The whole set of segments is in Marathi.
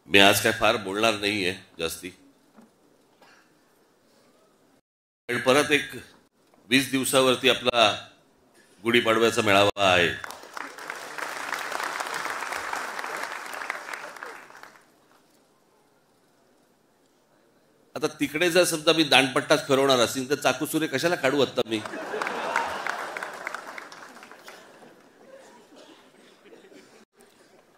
मी आज काय फार बोलणार नाहीये जास्ती, पण परत एक 20 दिवसावरती आपला गुढीपाडव्याचा मेळावा आहे. आता तिकडे जर समजा मी दांडपट्टाच फिरवणार असेल तर चाकूसुरे कशाला काढू आता मी.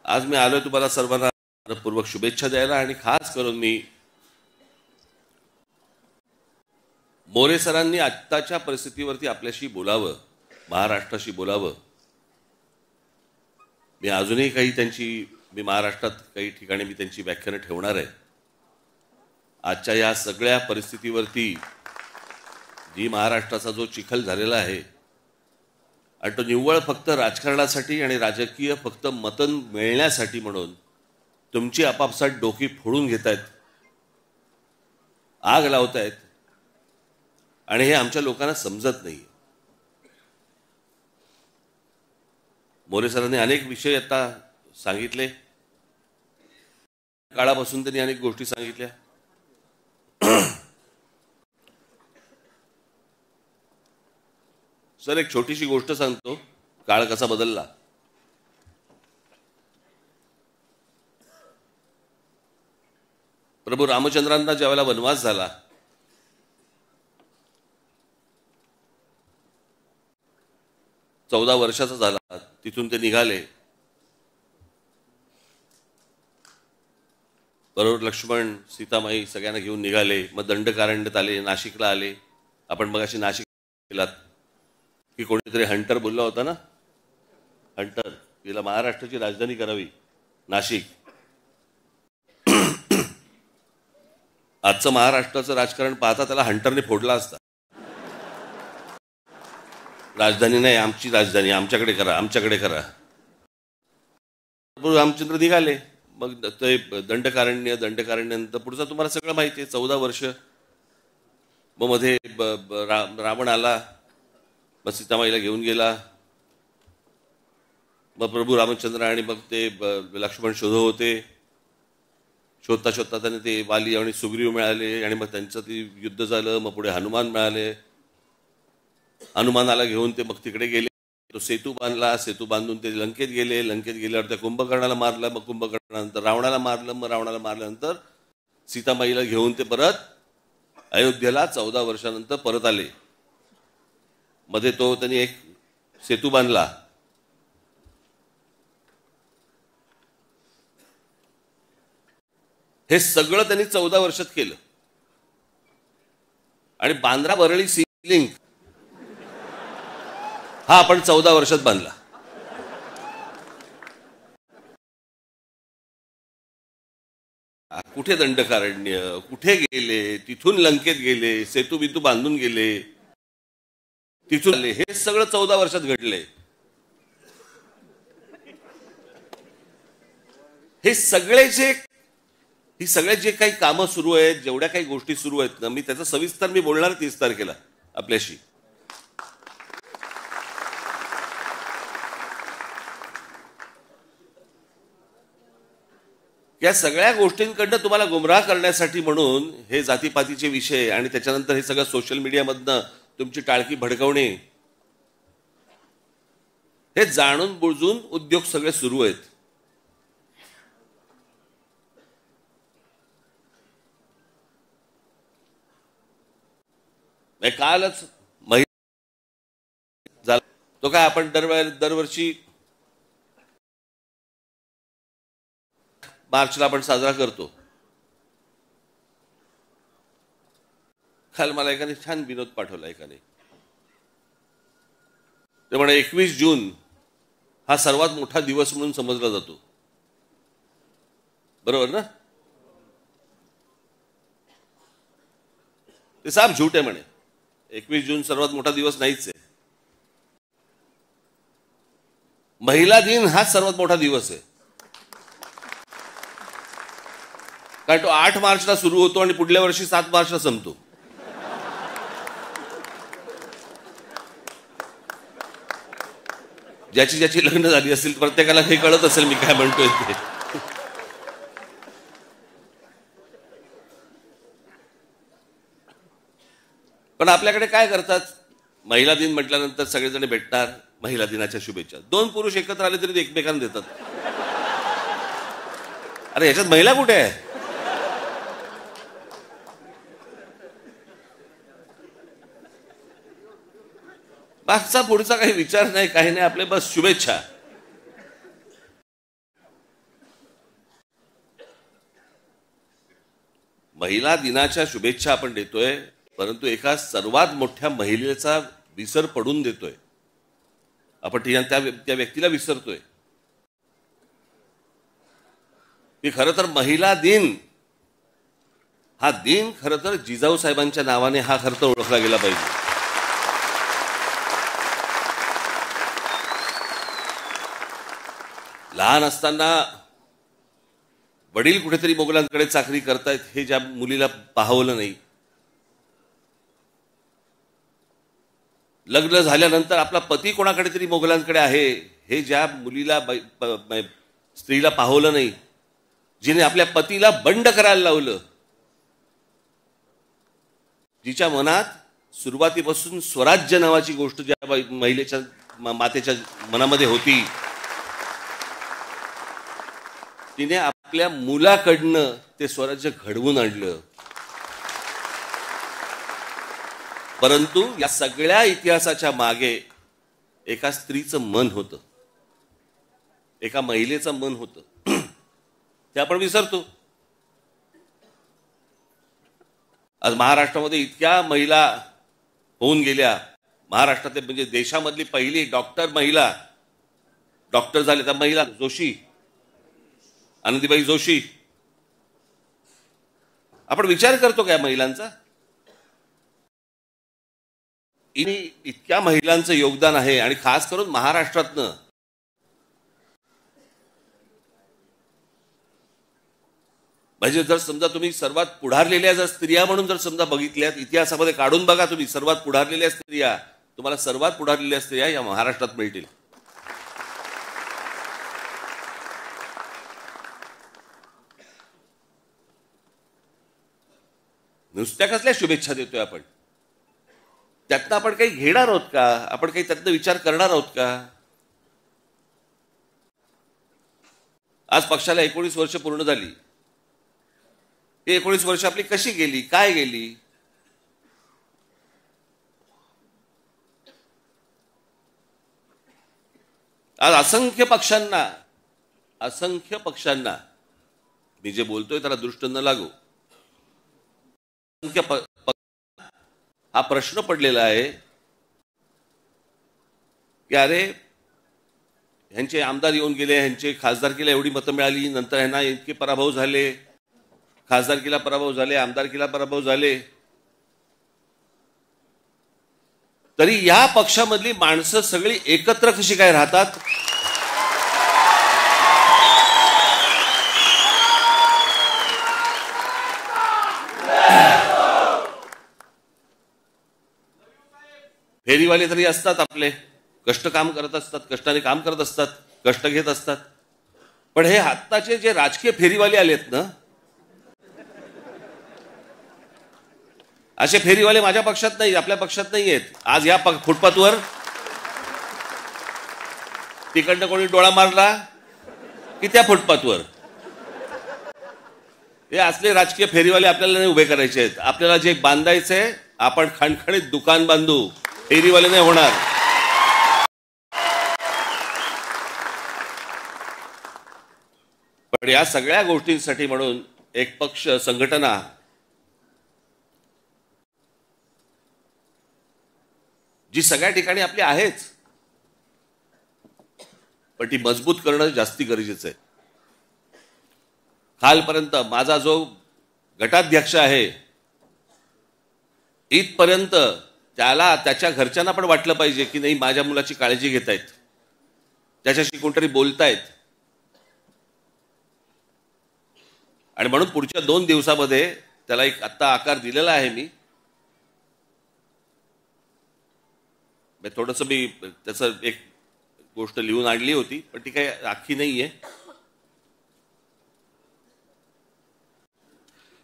आज मी आलोय तुम्हाला सर्वांना पूर्वक शुभेच्छा द्यायला आणि खास करून मी मोरे सरांनी आत्ताच्या परिस्थितीवरती आपल्याशी बोलावं, महाराष्ट्राशी बोलावं. मी अजूनही मी महाराष्ट्रात काही ठिकाणी मी त्यांची व्याख्यानं ठेवणार आहे. आजच्या या सगळ्या परिस्थितीवरती जी महाराष्ट्राचा जो चिखल झालेला आहे आणि तो निव्वळ फक्त राजकारणासाठी आणि राजकीय फक्त मतं मिळण्यासाठी म्हणून तुमची आपापसात डोकी फोडून घेतायत, आग लावतायत आणि हे आमच्या लोकांना समजत नाही. मोरे सरांनी अनेक विषय आता सांगितले, काळापासून त्यांनी अनेक गोष्टी सांगितल्या. सर, एक छोटीशी गोष्ट सांगतो, काळ कसा बदलला. प्रभू रामचंद्रांना ज्यावेळेला वनवास झाला, चौदा वर्षाचा झाला, तिथून ते निघाले. बरोबर लक्ष्मण, सीतामाई सगळ्यांना घेऊन निघाले. मग दंडकारण्यत आले, नाशिकला आले. आपण मग अशी नाशिक गेलात की कोणीतरी हंटर बोलला होता ना, हंटर, तिला महाराष्ट्राची राजधानी करावी नाशिक. आजचं महाराष्ट्राचं राजकारण पाहता त्याला हंटरने फोडला असता. राजधानी नाही, आमची राजधानी, आमच्याकडे करा, आमच्याकडे करा. रामचंद्र निघाले. मग ते दंडकारण्यानंतर पुढचं तुम्हाला सगळं माहिती आहे. 14 वर्ष. मग मध्ये रावण आला, मग सीतामाईला घेऊन गेला. मग प्रभू रामचंद्र आणि मग ते लक्ष्मण शोधत होते. शोधता शोधता त्याने ते वाली आणि सुग्रीव मिळाले आणि मग त्यांचं ते युद्ध झालं. मग पुढे हनुमान मिळाले. हनुमानाला घेऊन ते मग तिकडे गेले. तो सेतू बांधला. सेतू बांधून ते लंकेत गेले. लंकेत गेल्यावर त्या कुंभकर्णाला मारलं. मग कुंभकर्णानंतर रावणाला मारलं. मग रावणाला मारल्यानंतर सीतामाईला घेऊन ते परत अयोध्येला 14 वर्षानंतर परत आले. मध्ये तो त्यांनी एक सेतू बांधला. हे सगळं त्यांनी 14 वर्षात केलं. आणि बांद्रा वरळी सी लिंक हा आपण 14 वर्षात बांधला. कुठे दंडकारण्य, कुठे गेले, तिथून लंकेत गेले, सेतू बितू बांधून गेले, तिथून आले. हे सगळं 14 वर्षात घडले. ही सगळे जे काही कामं सुरू आहेत, जेवढ्या काही गोष्टी सुरू आहेत ना, मी त्याचं सविस्तर मी बोलणार 30 तारखेला आपल्याशी. या सगळ्या गोष्टींकडनं तुम्हाला गुमराह करण्यासाठी म्हणून हे जातीपातीचे विषय आणि त्याच्यानंतर हे सगळं सोशल मीडियामधनं तुमची टाळकी भडकवणे, हे जाणून बुजून उद्योग सगळे सुरू आहेत. कालच झाला तो काय आपण दरवर्षी मार्चला आपण साजरा करतो. काल मला एकाने छान विनोद पाठवला. एकाने ते म्हणे 21 जून हा सर्वात मोठा दिवस म्हणून समजला जातो. बरोबर ना? ते साफ झूट आहे म्हणे. 21 जून सर्वात मोठा दिवस नाहीच आहे. महिला दिन हा सर्वात मोठा दिवस आहे. कारण तो 8 मार्चला सुरू होतो आणि पुढल्या वर्षी 7 मार्चला संपतो. ज्याची लग्न झाली असेल प्रत्येकाला हे कळत असेल मी काय म्हणतोय ते. पण आपल्याकडे काय करतात, महिला दिन म्हटल्यानंतर सगळेजण भेटणार, महिला दिनाच्या शुभेच्छा. दोन पुरुष एकत्र आले तरी एकमेकांना देतात. अरे याच्यात महिला कुठे आहे? मागचा पुढचा काही विचार नाही, काही नाही, आपले बस शुभेच्छा. महिला दिनाच्या शुभेच्छा आपण देतोय, परंतु एका सर्वात मोठ्या महिलेचा विसर पडून देतोय आपण. त्या व्यक्तीला विसरतोय की खरं तर महिला दिन हा दिन खरं तर जिजाऊ साहेबांच्या नावाने हा खरं तर ओळखला गेला पाहिजे. लहान असताना वडील कुठेतरी मोगलांकडे चाकरी करतायत हे ज्या मुलीला पाहवलं नाही, लग्न झाल्यानंतर आपला पती कोणाकडे तरी मोगलांकडे आहे हे ज्या मुलीला स्त्रीला पाहवलं नाही, जिने आपल्या पतीला बंड करायला लावलं, जिच्या मनात सुरुवातीपासून स्वराज्य नावाची गोष्ट ज्या महिलेच्या मातेच्या मनामध्ये होती, तिने आपल्या मुलाकडनं ते स्वराज्य घडवून आणलं. परंतु या सगळ्या इतिहासाच्या मागे एका स्त्रीचं मन होतं, एका महिलेचं मन होतं, ते आपण विसरतो. आज महाराष्ट्रामध्ये इतक्या महिला होऊन गेल्या, महाराष्ट्रातले म्हणजे देशामधली पहिली डॉक्टर महिला डॉक्टर झाले त्या महिला जोशी, आनंदीबाई जोशी. आपण विचार करतो का महिलांचा? इतक्या महिलांचं योगदान आहे आणि खास करून महाराष्ट्रातनं. म्हणजे जर समजा तुम्ही सर्वात पुढारलेल्या जर स्त्रिया म्हणून जर समजा बघितल्यात, इतिहासामध्ये काढून बघा तुम्ही, सर्वात पुढारलेल्या स्त्रिया, तुम्हाला सर्वात पुढारलेल्या स्त्रिया या महाराष्ट्रात मिळतील. नुसत्या कसल्या शुभेच्छा देतोय आपण? त्यातनं आपण काही घेणार आहोत का? आपण काही त्यातनं विचार करणार आहोत का? आज पक्षाला 19 वर्ष पूर्ण झाली. ही 19 वर्ष आपली कशी गेली, काय गेली? आज असंख्य पक्षांना मी जे बोलतोय त्याला दृष्ट न लागू, हा प्रश्न पडलेला आहे की अरे ह्यांचे आमदार येऊन गेले, ह्यांचे खासदारकीला एवढी मतं मिळाली, नंतर ह्यांना इतके पराभव झाले, खासदारकीला पराभव झाले, आमदारकीला पराभव झाले, तरी या पक्षामधली माणसं सगळी एकत्र कशी काय राहतात? फेरीवाले तरी असतात, आपले कष्ट काम करत असतात, कष्टाने काम करत असतात, कष्ट घेत असतात. पण हे आत्ताचे जे राजकीय फेरीवाले आलेत ना, असे फेरीवाले माझ्या पक्षात नाही, आपल्या पक्षात नाही आहेत. आज या फुटपाथवर तिकडनं कोणी डोळा मारला की त्या फुटपाथवर हे असले राजकीय फेरीवाले आपल्याला नाही उभे करायचे आहेत. आपल्याला जे बांधायचंय आपण खणखणीत दुकान बांधू, फेरीवाले नाही होणार. पण या सगळ्या गोष्टींसाठी म्हणून एक पक्ष, संघटना जी सगळ्या ठिकाणी आपली आहेच, पण ती मजबूत करणं जास्ती गरजेचं आहे. कालपर्यंत माझा जो गटाध्यक्ष आहे, इथपर्यंत त्याला त्याच्या घरच्यांना पण वाटलं पाहिजे की नाही माझ्या मुलाची काळजी घेतायत, त्याच्याशी कोणतरी बोलतायत. आणि म्हणून पुढच्या 2 दिवसामध्ये त्याला एक आत्ता आकार दिलेला आहे. मी थोडंसं मी त्याचं एक गोष्ट लिहून आणली होती, पण ती काही अख्खी नाहीये.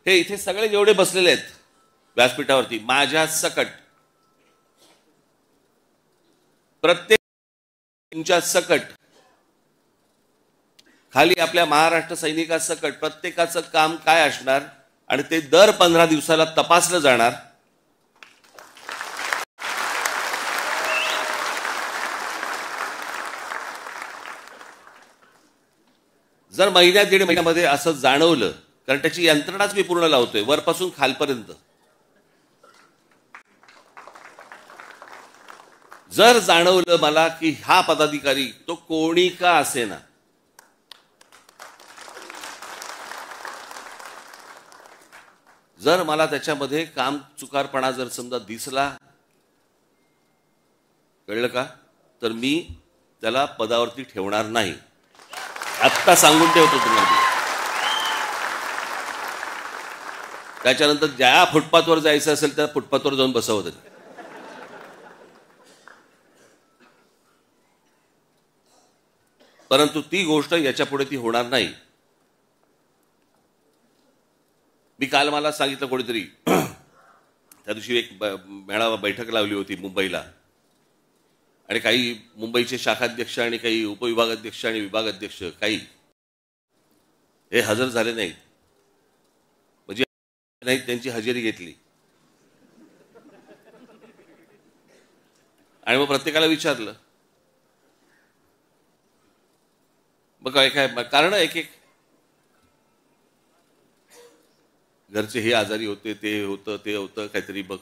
हे इथे सगळे जेवढे बसलेले आहेत व्यासपीठावरती माझ्या सकट प्रत्येक तुमच्या सकट खाली आपल्या महाराष्ट्र सैनिकासकट प्रत्येकाचं काम काय असणार आणि ते दर 15 दिवसाला तपासलं जाणार। जर महिन्यात दीड महिन्यामध्ये असं जाणवलं, कारण त्याची यंत्रणाच मी पूर्ण लावतोय वरपासून खालपर्यंत, जर जाणवलं मला की हा पदाधिकारी तो कोणी का असेना जर मला त्याच्यामध्ये काम चुकारपणा जर समजा दिसला, कळलं का, तर मी त्याला पदावरती ठेवणार नाही। आत्ता सांगून ठेवतो तुम्हाला। त्याच्यानंतर ज्या फुटपाथवर जायचं असेल त्या फुटपाथवर जाऊन बसवत। परंतु ती गोष्ट याच्या पुढे ती होणार नाही। मी काल मला सांगितलं कोणीतरी, त्या दिवशी एक मेळावा बैठक लावली होती मुंबईला, आणि काही मुंबईचे शाखाध्यक्ष आणि काही उपविभागाध्यक्ष आणि विभागाध्यक्ष काही हे हजर झाले नाहीत, म्हणजे नाही त्यांची हजेरी घेतली। आणि मग प्रत्येकाला विचारलं, मग काय काय कारण, एक एक घरचे हे आजारी होते, ते होतं काहीतरी बघ।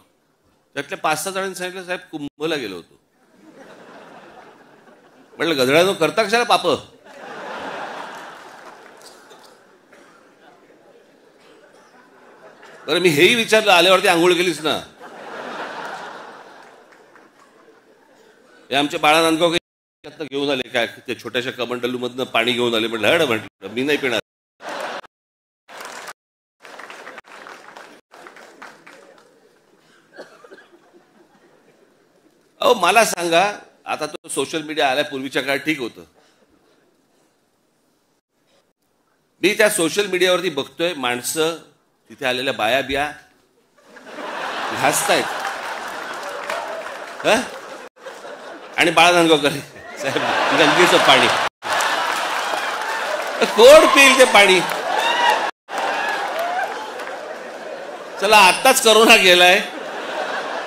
त्यातल्या 5-6 जणांनी सांगितलं, साहेब कुंभला गेलो होतो। म्हटलं गधड्यानो करता कशाला पाप। बरं मी हेही विचारलं, आल्यावरती आंघोळ केलीस ना? हे आमचे बाळा नांदगाव घेऊन आले काय, ते छोट्याशा कमंडलू मधनं पाणी घेऊन आले। म्हटलं मी नाही पिणार। अहो मला सांगा, आता तो सोशल मीडिया आल्या पूर्वीच्या काळात ठीक होतं। मी त्या सोशल मीडियावरती बघतोय माणसं तिथे आलेल्या बाया बिया हसतायत, आणि बाळा नांदगावकर साहेब गंगेचं पाणी कोण पिईल ते पाणी? चला आत्ताच करोना गेलाय,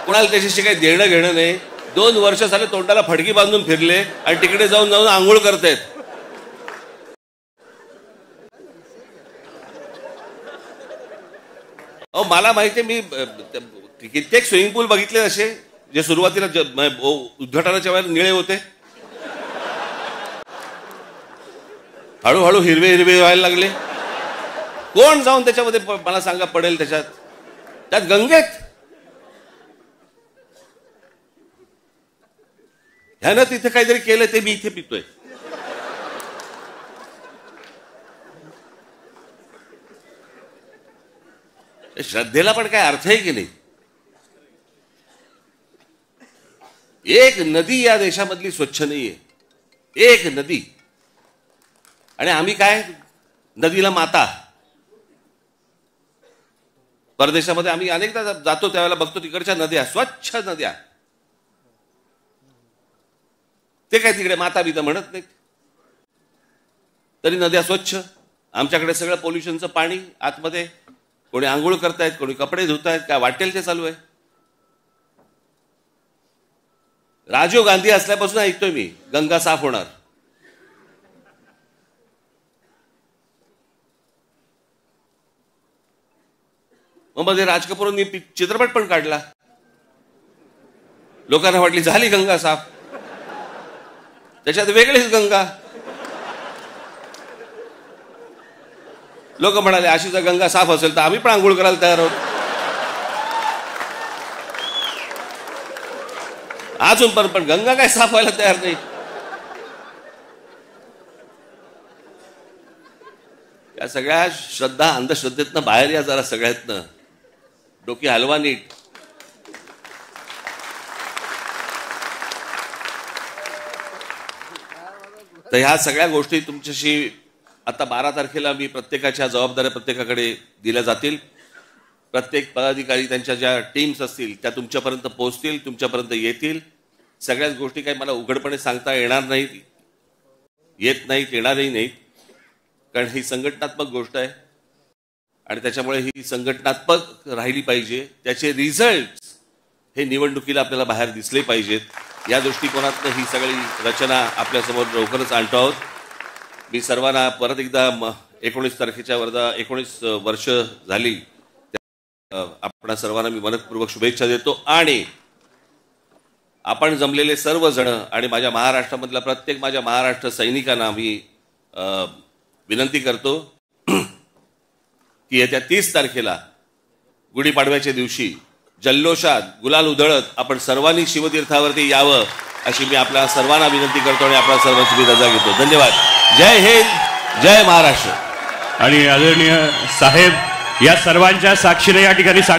कुणाला त्याच्याशी काही देणं घेणं नाही। 2 वर्ष झाले तोंडाला फडकी बांधून फिरले आणि तिकडे जाऊन जाऊन आंघोळ करतायत। अहो मला माहितीये, मी कित्येक स्विमिंग पूल बघितले असे जे सुरुवातीला उद्घाटनाच्या वेळेला निळे होते, हळूहळू हिरवे हिरवे व्हायला लागले। कोण जाऊन त्याच्यामध्ये मला सांगा पडेल त्यात गंगेत? ह्यानं तिथे काहीतरी केलं ते मी इथे पितोय। श्रद्धेला पण काय अर्थ आहे की नाही? एक नदी या देशामधली स्वच्छ नाहीये, एक नदी, आणि आम्ही काय नदीला माता। परदेशामध्ये आम्ही अनेकदा जातो त्यावेळेला बघतो तिकडच्या नद्या स्वच्छ नद्या, ते काय तिकडे माता बिता म्हणत नाहीत, तरी नद्या स्वच्छ। आमच्याकडे सगळं पोल्युशनचं पाणी आतमध्ये, कोणी आंघोळ करतायत, कोणी कपडे धुतायत, काय वाटेल ते चालू आहे। राजीव गांधी असल्यापासून ऐकतोय मी गंगा साफ होणार। मग मध्ये राज कपूरांनी चित्रपट पण काढला, लोकांना वाटली झाली गंगा साफ, त्याच्यात वेगळीच गंगा। लोक म्हणाले अशी जर गंगा साफ असेल तर आम्ही पण आंघोळ करायला तयार आहोत। अजून पण गंगा काय साफ व्हायला तयार नाही। या सगळ्या श्रद्धा अंधश्रद्धेतनं बाहेर या जरा, सगळ्यातनं डोकी हलवा नीट। तर ह्या सगळ्या गोष्टी तुमच्याशी आता 12 तारखेला मी प्रत्येकाच्या जबाबदाऱ्या प्रत्येकाकडे दिल्या जातील। प्रत्येक पदाधिकारी त्यांच्या ज्या टीम्स असतील त्या तुमच्यापर्यंत पोहोचतील, तुमच्यापर्यंत येतील। सगळ्याच गोष्टी काही मला उघडपणे सांगता येणार नाहीत, येत नाहीत, येणारही नाहीत, कारण ही संघटनात्मक गोष्ट आहे आणि त्याच्यामुळे ही संघटनात्मक राहिली पाहिजे. त्याचे रिझल्ट हे निवडणुकीला आपल्याला बाहेर दिसले पाहिजेत. या दृष्टिकोनातून ही सगळी रचना आपल्यासमोर लवकरच आणतो आहोत. मी सर्वांना परत एकदा 19 तारखेच्या 19 वर्ष झाली, आपणा सर्वांना मी मनपूर्वक शुभेच्छा देतो आणि आपण जमलेले सर्वजण आणि माझ्या महाराष्ट्रामधल्या प्रत्येक माझ्या महाराष्ट्र सैनिकांना मी विनंती करतो की येत्या 30 तारखेला गुढीपाडव्याच्या दिवशी जल्लोषात गुलाल उधळत आपण सर्वांनी शिवतीर्थावरती यावं अशी मी आपल्या सर्वांना विनंती करतो आणि आपल्या सर्वांची मी रजा घेतो. धन्यवाद. जय हिंद, जय महाराष्ट्र. आणि आदरणीय साहेब या सर्वांच्या साक्षीने या ठिकाणी